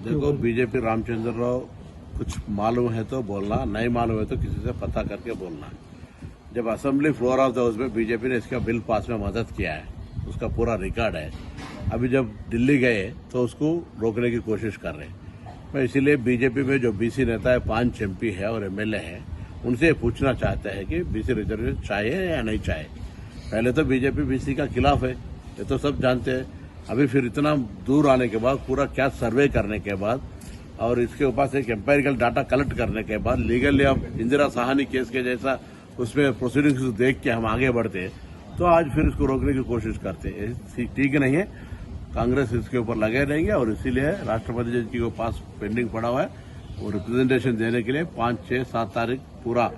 देखो, बीजेपी रामचंद्र राव कुछ मालूम है तो बोलना, नहीं मालूम है तो किसी से पता करके बोलना। जब assembly floor of the house में बीजेपी ने इसका बिल पास में मदद किया है, उसका पूरा रिकॉर्ड है। अभी जब दिल्ली गए तो उसको रोकने की कोशिश कर रहे हैं। मैं इसीलिए बीजेपी में जो बीसी नेता है, 5 एमपी है और एमएलए है, उनसे पूछना चाहते हैं कि बीसी रिजर्वेशन चाहिए या नहीं चाहिए। पहले तो बीजेपी बीसी का खिलाफ है, ये तो सब जानते हैं। अभी फिर इतना दूर आने के बाद, पूरा क्या सर्वे करने के बाद और इसके ऊपर से एक एम्पेरिकल डाटा कलेक्ट करने के बाद, लीगली अब इंदिरा साहनी केस के जैसा उसमें प्रोसीडिंग्स देख के हम आगे बढ़ते हैं, तो आज फिर इसको रोकने की कोशिश करते हैं। ठीक नहीं है, कांग्रेस इसके ऊपर लगे रहेंगे और इसीलिए राष्ट्रपति जी के पास पेंडिंग पड़ा हुआ है। वो रिप्रेजेंटेशन देने के लिए 5, 6, 7 तारीख पूरा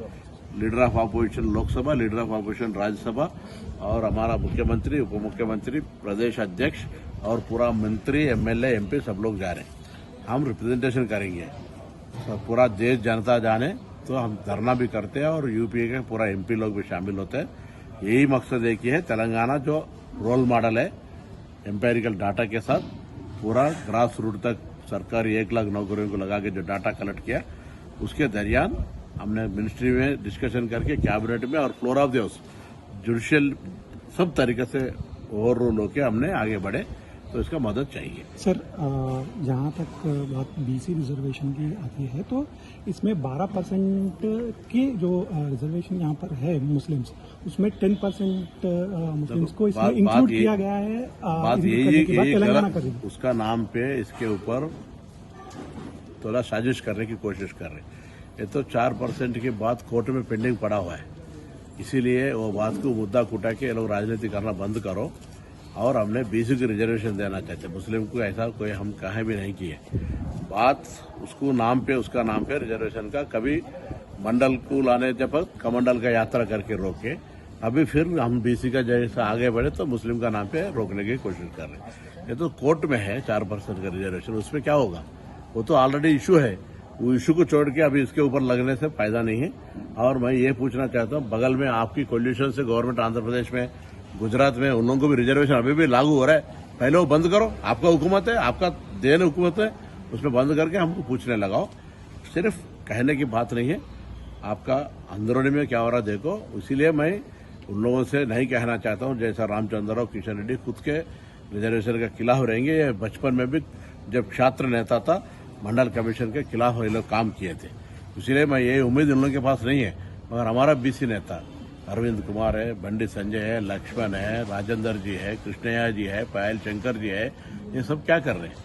leader of opposition Lok Sabha, leader of opposition Rajya Sabha और हमारा मुख्यमंत्री, उप मुख्यमंत्री, प्रदेश अध्यक्ष और पूरा मंत्री, एमएलए, एमपी सब लोग जा रहे हैं। हम रिप्रेजेंटेशन करेंगे, तो पूरा देश जनता जाने, तो हम धरना भी करते हैं और यूपीए के पूरा एमपी लोग भी शामिल होते हैं। यही मकसद एक ही है, तेलंगाना जो रोल मॉडल है एम्पेरिकल डाटा के साथ, पूरा ग्रास रूट तक सरकारी 1 लाख नौकरियों को लगा के जो डाटा कलेक्ट किया, उसके दरमियान हमने मिनिस्ट्री में डिस्कशन करके कैबिनेट में और floor of the house judicial सब तरीके से ओवर रूल होकर हमने आगे बढ़े, तो इसका मदद चाहिए। सर, जहाँ तक बात बीसी रिजर्वेशन की आती है, तो इसमें 12% की जो रिजर्वेशन यहाँ पर है मुस्लिम्स, उसमें 10% मुस्लिम्स को इसमें इंक्लूड किया गया है। बात यही तेलंगाना का उसका नाम पे इसके ऊपर थोड़ा साजिश करने की कोशिश कर रहे हैं। ये तो 4% की बात कोर्ट में पेंडिंग पड़ा हुआ है, इसीलिए वो बात को मुद्दा कुटा के लोग राजनीति करना बंद करो। और हमने बीसी की रिजर्वेशन देना चाहते, मुस्लिम को ऐसा कोई हम कहे भी नहीं किए। बात उसको नाम पे, उसका नाम पे रिजर्वेशन का कभी मंडल को लाने जब कमंडल का यात्रा करके रोके, अभी फिर हम बीसी का जैसा आगे बढ़े तो मुस्लिम का नाम पे रोकने की कोशिश कर रहे हैं। ये तो कोर्ट में है 4% का रिजर्वेशन, उसमें क्या होगा, वो तो ऑलरेडी इशू है। वो इशू को छोड़ के अभी इसके ऊपर लगने से फायदा नहीं है। और मैं ये पूछना चाहता हूँ, बगल में आपकी कोलिशन से गवर्नमेंट आंध्र प्रदेश में, गुजरात में, उन लोगों को भी रिजर्वेशन अभी भी लागू हो रहा है। पहले वो बंद करो, आपका हुकूमत है, आपका देन हुकूमत है, उसमें बंद करके हमको पूछने लगाओ। सिर्फ कहने की बात नहीं है, आपका अंदरूनी में क्या हो रहा है देखो। इसीलिए मैं उन लोगों से नहीं कहना चाहता हूं जैसा रामचंद्र राव, किशन रेड्डी खुद के रिजर्वेशन के खिलाफ रहेंगे। ये बचपन में भी जब छात्र नेता था, मंडल कमीशन के खिलाफ ये लोग काम किए थे। इसीलिए मैं ये उम्मीद उन लोगों के पास नहीं है। मगर हमारा बीसी नेता अरविंद कुमार है, बंडी संजय है, लक्ष्मण है, राजेंद्र जी है, कृष्णैया जी है, पायल शंकर जी है, ये सब क्या कर रहे हैं?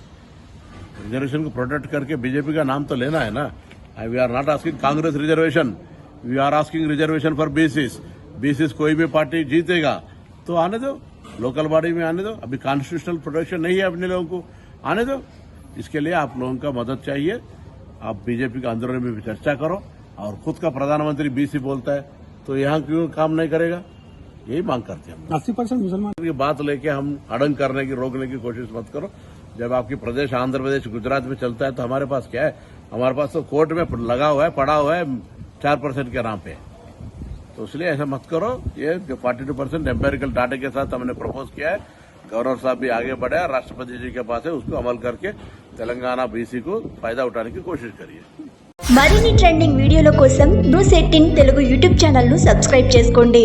रिजर्वेशन को प्रोटेक्ट करके बीजेपी का नाम तो लेना है ना। We are not asking Congress reservation, we are asking reservation for BCs. BCs कोई भी पार्टी जीतेगा तो आने दो, लोकल बॉडी में आने दो। अभी कॉन्स्टिट्यूशनल प्रोटेक्शन नहीं है अपने लोगों को, आने दो। इसके लिए आप लोगों का मदद चाहिए। आप बीजेपी का अंदरूनी में भी चर्चा करो। और खुद का प्रधानमंत्री बीसी बोलता है तो यहाँ क्यों काम नहीं करेगा? यही मांग करते हैं हम। 80% मुसलमान की बात लेके हम अड़ंग करने की, रोकने की कोशिश मत करो। जब आपकी प्रदेश आंध्र प्रदेश, गुजरात में चलता है तो हमारे पास क्या है? हमारे पास तो कोर्ट में लगा हुआ है, पड़ा हुआ है 4% के नाम पे। तो इसलिए ऐसा मत करो। ये जो 42% एम्पेरिकल डाटा के साथ हमने प्रपोज किया है, गवर्नर साहब भी आगे बढ़े, राष्ट्रपति जी के पास है, उसको अमल करके तेलंगाना बीसी को फायदा उठाने की कोशिश करिए। మరిన్ని ట్రెండింగ్ వీడియోల కోసం న్యూస్ 18 తెలుగు యూట్యూబ్ ఛానల్ ను సబ్స్క్రైబ్ చేసుకోండి।